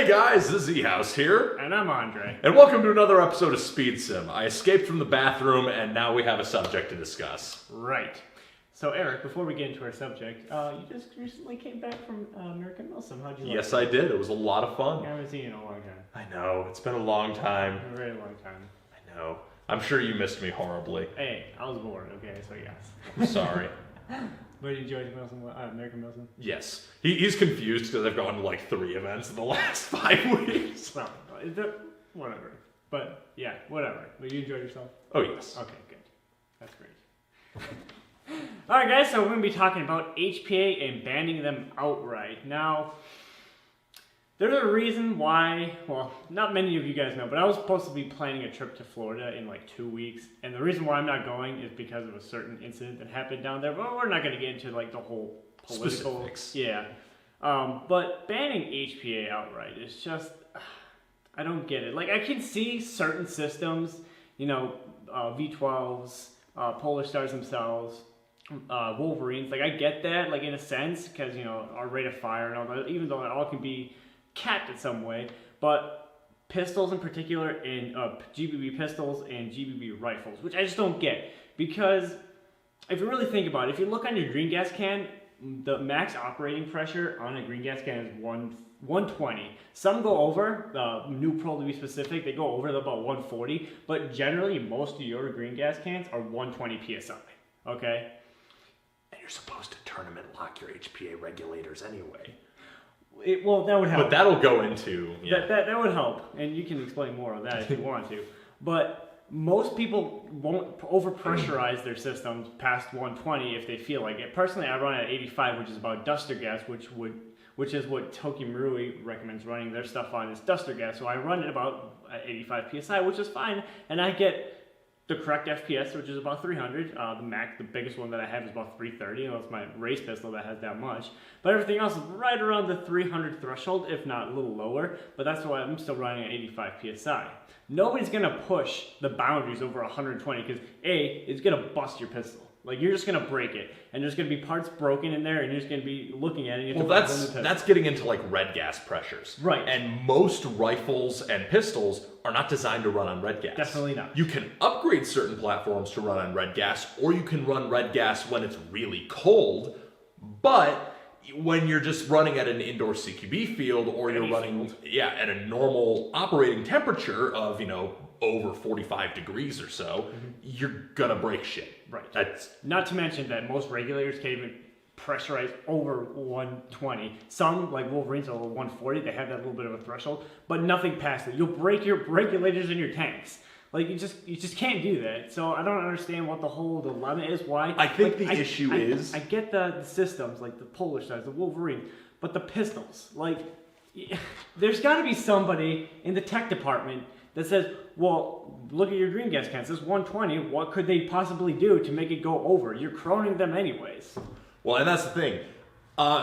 guys, this is E-House here. And I'm Andre. And welcome to another episode of SpeedSim. I escaped from the bathroom and now we have a subject to discuss. Right. So Eric, before we get into our subject, you just recently came back from American Milsim. How'd you like it? Yes, I did. It was a lot of fun. I haven't seen you in a long time. I know. It's been a long time. A very long time. I know. I'm sure you missed me horribly. Hey, I was bored, okay, so yes. I'm sorry. But you enjoyed American Milsim? Yes. He's confused because I've gone to like 3 events in the last 5 weeks. Well, whatever. But yeah, whatever. But you enjoyed yourself? Oh, yes. Okay, good. That's great. Alright guys, so we're going to be talking about HPA and banning them outright. Now, there's a reason why, well, not many of you guys know, but I was supposed to be planning a trip to Florida in like 2 weeks, and the reason why I'm not going is because of a certain incident that happened down there, but we're not going to get into like the whole political... Specifics. Yeah. But banning HPA outright is just, I don't get it. Like, I can see certain systems, you know, V12s, Polar Stars themselves, Wolverines, like I get that, like in a sense, because, you know, our rate of fire and all that, even though it all can be capped in some way, but pistols in particular, and GBB pistols and GBB rifles, which I just don't get, because if you really think about it, if you look on your green gas can, the max operating pressure on a green gas can is 120. Some go over, New Pro to be specific, they go over about 140, but generally most of your green gas cans are 120 PSI, okay? And you're supposed to tournament lock your HPA regulators anyway. Well, that would help. But that'll go into... Yeah. That would help, and you can explain more of that if you want to. But most people won't overpressurize their systems past 120 if they feel like it. Personally, I run at 85, which is about duster gas, which is what Toki Marui recommends running their stuff on, is duster gas. So I run it about 85 PSI, which is fine, and I get the correct FPS, which is about 300. The biggest one that I have is about 330, and that's my race pistol that has that much. But everything else is right around the 300 threshold, if not a little lower, but that's why I'm still running at 85 PSI. Nobody's gonna push the boundaries over 120, because A, it's gonna bust your pistol. Like, you're just gonna break it, and there's gonna be parts broken in there, and you're just gonna be looking at it. And that's getting into like red gas pressures, right? And most rifles and pistols are not designed to run on red gas. Definitely not. You can upgrade certain platforms to run on red gas, or you can run red gas when it's really cold. But when you're just running at an indoor CQB field, or you're running at a normal operating temperature of, you know, over 45 degrees or so, you're gonna break shit. Right. That's not to mention that most regulators can't even pressurize over 120. Some, like Wolverines, are over 140. They have that little bit of a threshold, but nothing past it. You'll break your regulators in your tanks. Like, you just can't do that. So I don't understand what the whole dilemma is. Why? I think the issue is... I get the systems, like the Polar Stars, the Wolverine, but the pistols, like, there's got to be somebody in the tech department that says, well, look at your green gas cans. This 120, what could they possibly do to make it go over? You're croning them anyways. Well, and that's the thing.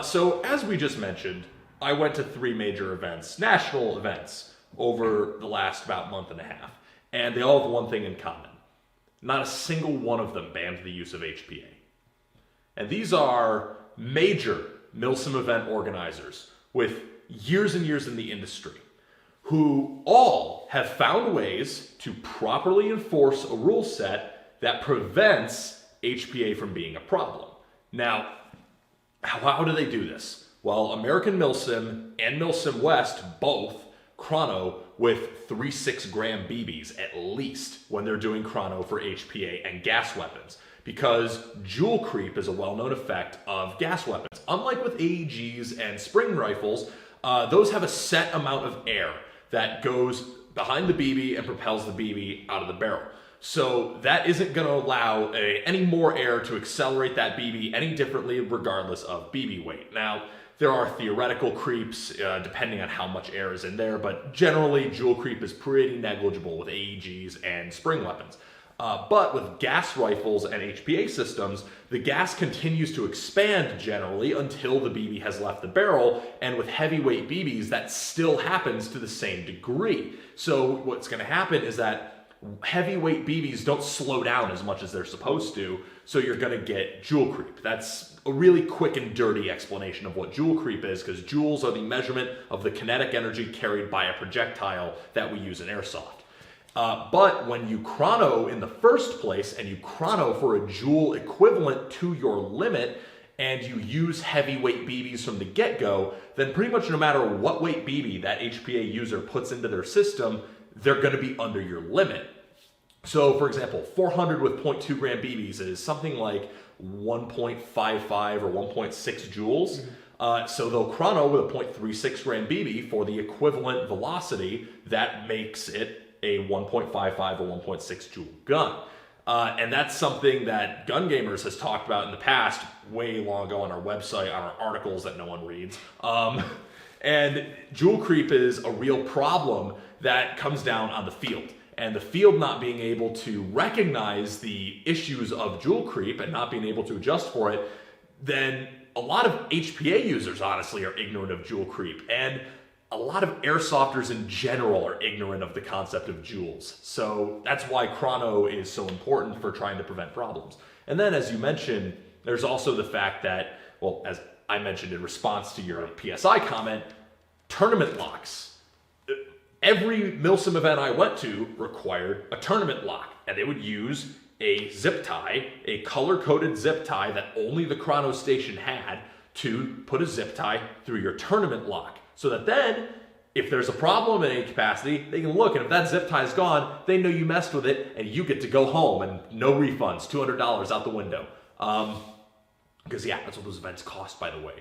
So, as we just mentioned, I went to 3 major events, national events, over the last about month and a half. And they all have one thing in common. Not a single one of them banned the use of HPA. And these are major Milsim event organizers with years and years in the industry, who all have found ways to properly enforce a rule set that prevents HPA from being a problem. Now, how do they do this? Well, American Milsim and Milsim West both chrono with 3.6 gram BBs at least when they're doing chrono for HPA and gas weapons, because joule creep is a well-known effect of gas weapons. Unlike with AEGs and spring rifles, those have a set amount of air that goes behind the BB and propels the BB out of the barrel. So that isn't going to allow any more air to accelerate that BB any differently regardless of BB weight. Now, there are theoretical creeps depending on how much air is in there, but generally joule creep is pretty negligible with AEGs and spring weapons. But with gas rifles and HPA systems, the gas continues to expand generally until the BB has left the barrel, and with heavyweight BBs, that still happens to the same degree. So what's going to happen is that heavyweight BBs don't slow down as much as they're supposed to, so you're going to get joule creep. That's a really quick and dirty explanation of what joule creep is, because joules are the measurement of the kinetic energy carried by a projectile that we use in airsoft. But when you chrono in the first place, and you chrono for a joule equivalent to your limit, and you use heavyweight BBs from the get-go, then pretty much no matter what weight BB that HPA user puts into their system, they're going to be under your limit. So, for example, 400 with 0.2 gram BBs is something like 1.55 or 1.6 joules. So they'll chrono with a 0.36 gram BB for the equivalent velocity that makes it a 1.55 or 1.6 joule gun. And that's something that Gun Gamers has talked about in the past, way long ago on our website, on our articles that no one reads. And joule creep is a real problem that comes down on the field. And the field not being able to recognize the issues of joule creep and not being able to adjust for it, then a lot of HPA users, honestly, are ignorant of joule creep. And a lot of airsofters in general are ignorant of the concept of joules. So that's why chrono is so important for trying to prevent problems. And then, as you mentioned, there's also the fact that, well, as I mentioned in response to your PSI comment, tournament locks. Every MilSim event I went to required a tournament lock, and they would use a zip tie, a color-coded zip tie that only the chrono station had, to put a zip tie through your tournament lock. So that then, if there's a problem in any capacity, they can look, and if that zip tie is gone, they know you messed with it, and you get to go home, and no refunds, $200 out the window. Because, yeah, that's what those events cost, by the way.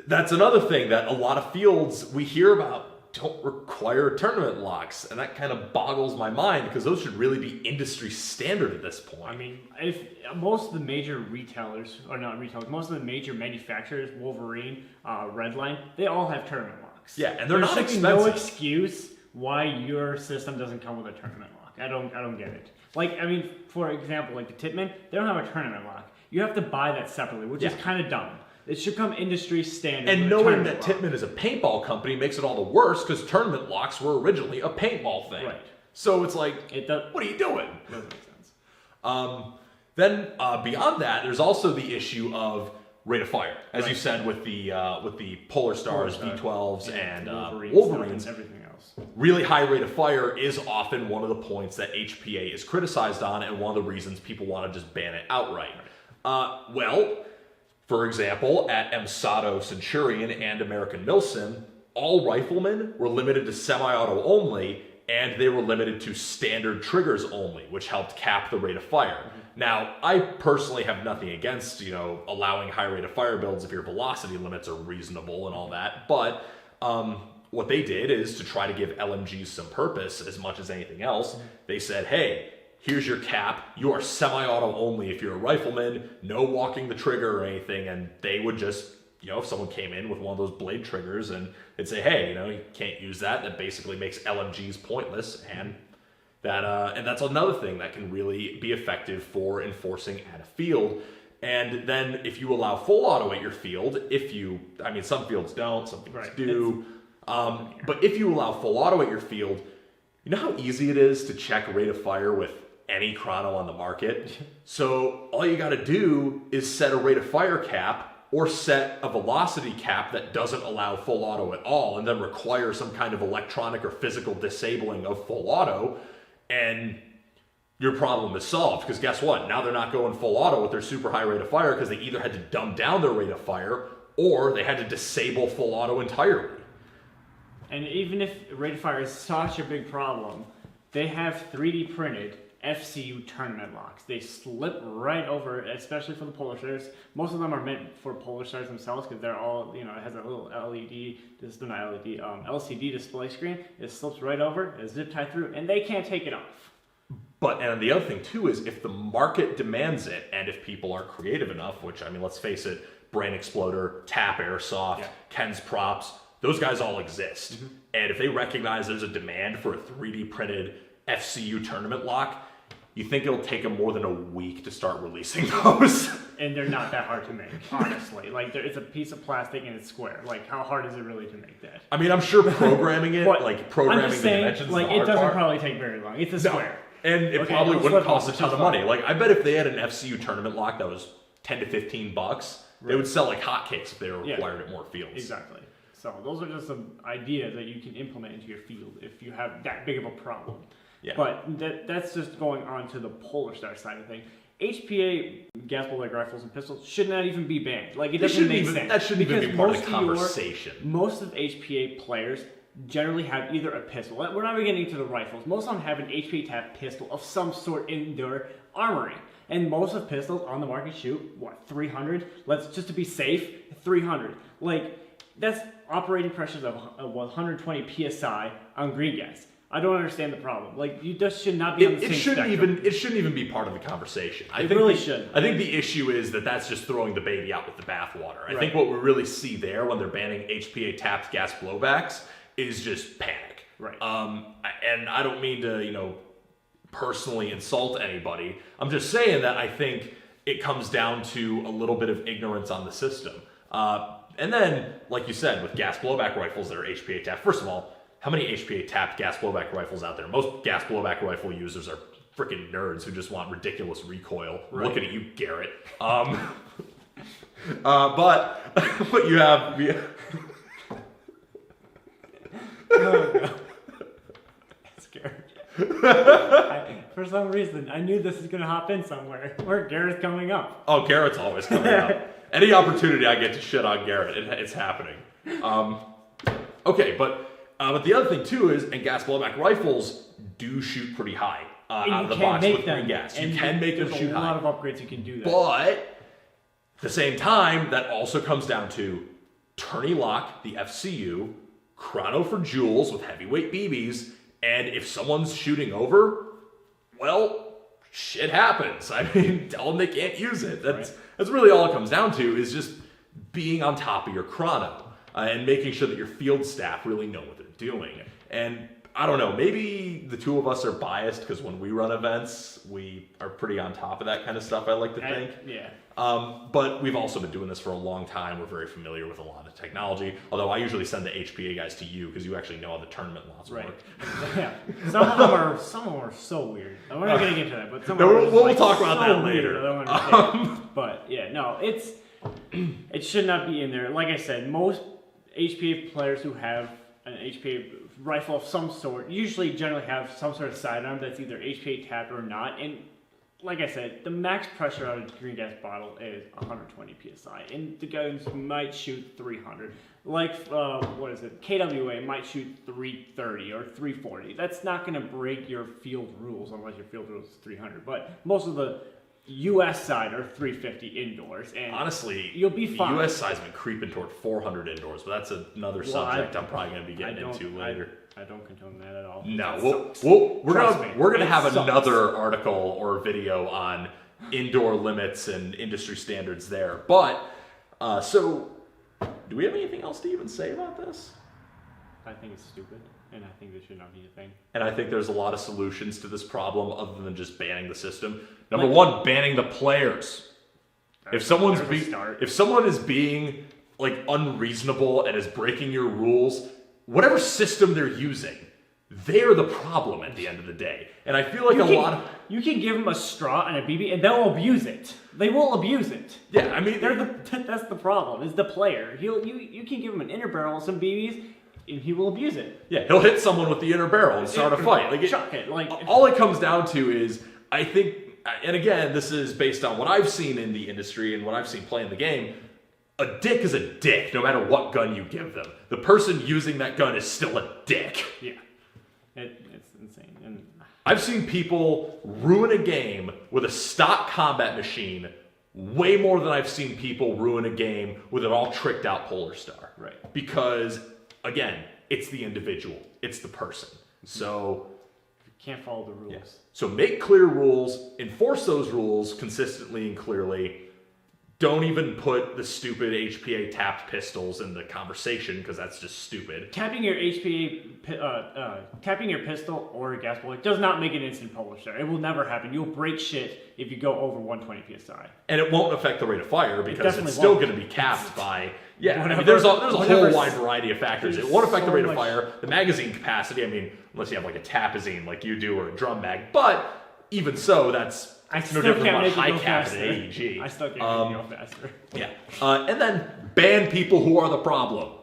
That's another thing that a lot of fields we hear about don't require tournament locks, and that kind of boggles my mind, because those should really be industry standard at this point. I mean, if most of the major retailers, or not retailers, most of the major manufacturers, Wolverine, Redline, they all have tournament locks. Yeah, and they're not expensive. No excuse why your system doesn't come with a tournament lock. I don't get it. Like, I mean, for example, like the Tippmann, they don't have a tournament lock. You have to buy that separately, which is kind of dumb. It should come industry standard. And knowing that Tippmann is a paintball company makes it all the worse, because tournament locks were originally a paintball thing. Right. So it's like, what are you doing? Doesn't make sense. Then beyond that, there's also the issue of rate of fire, as you said, with the Polar Stars, V12s, and Wolverines. And everything else. Really high rate of fire is often one of the points that HPA is criticized on, and one of the reasons people want to just ban it outright. For example, at MSATO Centurion and American MilSim, all riflemen were limited to semi-auto only, and they were limited to standard triggers only, which helped cap the rate of fire. Now, I personally have nothing against, allowing high rate of fire builds if your velocity limits are reasonable and all that, but what they did is, to try to give LMGs some purpose as much as anything else, they said, hey, here's your cap, you are semi-auto only if you're a rifleman, no walking the trigger or anything, and they would just, if someone came in with one of those blade triggers and they'd say, hey, you can't use that basically makes LMGs pointless, and that's another thing that can really be effective for enforcing at a field. And then if you allow full auto at your field, some fields don't, some fields do, but if you allow full auto at your field, you know how easy it is to check rate of fire with any chrono on the market? So all you got to do is set a rate of fire cap, or set a velocity cap that doesn't allow full auto at all, and then require some kind of electronic or physical disabling of full auto, and your problem is solved. Because guess what? Now they're not going full auto with their super high rate of fire, because they either had to dumb down their rate of fire, or they had to disable full auto entirely. And even if rate of fire is such a big problem, they have 3D printed FCU tournament locks. They slip right over, especially for the Polar Stars. Most of them are meant for Polar Stars themselves, because they're all, it has a little LCD display screen. It slips right over, it's zip tied through, and they can't take it off. And the other thing too is, if the market demands it, and if people are creative enough, which, let's face it, Brain Exploder, Tap Airsoft, Ken's Props, those guys all exist. And if they recognize there's a demand for a 3D printed FCU tournament lock, you think it'll take them more than a week to start releasing those. And they're not that hard to make, honestly. Like, it's a piece of plastic and it's square. Like, how hard is it really to make that? I mean, I'm sure programming it, programming the dimensions like, is the it doesn't hard part. probably take very long. It's a square. And it probably wouldn't cost a ton of money. Like, I bet if they had an FCU tournament lock that was $10 to $15, they would sell like hotcakes if they required it more fields. Exactly. So those are just some ideas that you can implement into your field if you have that big of a problem. Yeah. But that's just going on to the Polar Star side of things. HPA gas blowback rifles and pistols should not even be banned. Like, it doesn't make sense. That shouldn't even be part of the conversation. Most of HPA players generally have either a pistol. We're not even getting into the rifles. Most of them have an HPA tap pistol of some sort in their armory. And most of pistols on the market shoot, 300? Just to be safe, 300. Like, that's operating pressures of 120 psi on green gas. I don't understand the problem. Like, you just should not be on the same spectrum. It shouldn't even be part of the conversation. I think the issue is that that's just throwing the baby out with the bathwater. I think what we really see there when they're banning HPA tapped gas blowbacks is just panic. Right. And I don't mean to, personally insult anybody. I'm just saying that I think it comes down to a little bit of ignorance on the system. And then, like you said, with gas blowback rifles that are HPA tapped, first of all, how many HPA tapped gas blowback rifles out there? Most gas blowback rifle users are freaking nerds who just want ridiculous recoil. Right. Looking at you, Garrett. But you have... Oh, no. That's Garrett. For some reason, I knew this was going to hop in somewhere. Where Garrett's coming up. Oh, Garrett's always coming up. Any opportunity I get to shit on Garrett, it's happening. Okay, but the other thing too is, and gas blowback rifles do shoot pretty high out of the box with green gas. You can make them shoot high. There's a lot of upgrades you can do that. But at the same time, that also comes down to tourney lock, the FCU, chrono for joules with heavyweight BBs, and if someone's shooting over, well, shit happens. I mean, tell them they can't use it. That's really all it comes down to, is just being on top of your chrono and making sure that your field staff really know what they're doing. And I don't know, maybe the two of us are biased because when we run events, we are pretty on top of that kind of stuff, I like to think. Yeah. But we've also been doing this for a long time. We're very familiar with a lot of technology. Although I usually send the HPA guys to you because you actually know how the tournament laws work. Yeah. Some of them are so weird. I'm not going to get into that, but we'll talk about that later. I don't understand. But yeah, no, it should not be in there. Like I said, most HPA players who have an HPA rifle of some sort usually generally have some sort of sidearm that's either HPA tapped or not. And like I said, the max pressure out of the green gas bottle is 120 psi, and the guns might shoot 300. Like, KWA might shoot 330 or 340. That's not going to break your field rules unless your field rules is 300. But most of the U.S. side are 350 indoors, and honestly, you'll be fine. The U.S. side's been creeping toward 400 indoors, but that's another subject I'm probably going to be getting into later. I don't condone that at all. No, we're gonna have another article or video on indoor limits and industry standards there. But so, do we have anything else to even say about this? I think it's stupid, and I think this should not be a thing. And I think there's a lot of solutions to this problem other than just banning the system. Number one, banning the players. If someone is being like unreasonable and is breaking your rules, whatever system they're using, they're the problem at the end of the day. And I feel like you can give them a straw and a BB, and they'll abuse it. They will abuse it. Yeah, I mean, that's the problem. Is the player. You can give him an inner barrel and some BBs, and he will abuse it. Yeah, he'll hit someone with the inner barrel and start a fight. All it comes down to is, I think, and again, this is based on what I've seen in the industry and what I've seen playing the game. A dick is a dick, no matter what gun you give them. The person using that gun is still a dick. Yeah, it's insane. And I've seen people ruin a game with a stock combat machine way more than I've seen people ruin a game with an all tricked out Polar Star. Right. Because, again, it's the individual. It's the person. So you can't follow the rules. Yeah. So make clear rules, enforce those rules consistently and clearly. don't even put the stupid HPA tapped pistols in the conversation because that's just stupid. Tapping your tapping your pistol or a gas bullet does not make an instant polar star. It will never happen. You'll break shit if you go over 120 psi. And it won't affect the rate of fire because it's still going to be capped by there's a whole wide variety of factors. It won't affect the rate of fire, the magazine capacity. I mean, unless you have like a tapazine like you do or a drum mag, but even so, that's no different from a high cap at AEG. I still can't make it go faster. Yeah. And then ban people who are the problem.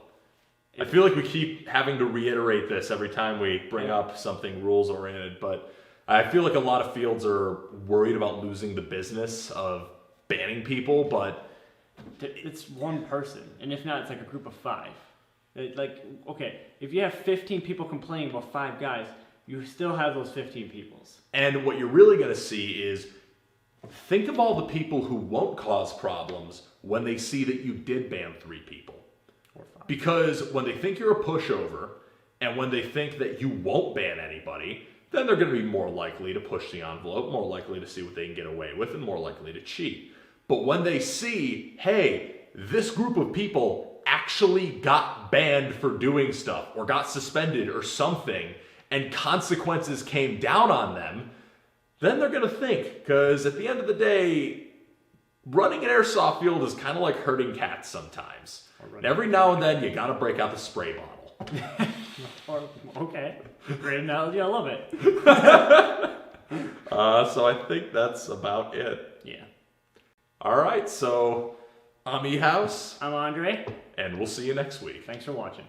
I feel like we keep having to reiterate this every time we bring up something rules oriented, but I feel like a lot of fields are worried about losing the business of banning people, but it's one person, and if not, it's like a group of 5. Okay, if you have 15 people complaining about 5 guys, you still have those 15 peoples. And what you're really going to see is, think of all the people who won't cause problems when they see that you did ban 3 people. Or 5. Because when they think you're a pushover, and when they think that you won't ban anybody, then they're going to be more likely to push the envelope, more likely to see what they can get away with, and more likely to cheat. But when they see, hey, this group of people actually got banned for doing stuff, or got suspended or something, and consequences came down on them, then they're going to think. Because at the end of the day, running an airsoft field is kind of like herding cats sometimes. And every now and then, you got to break out the spray bottle. Okay. Great analogy. I love it. So I think that's about it. Yeah. All right, so I'm E-House. I'm Andre. And we'll see you next week. Thanks for watching.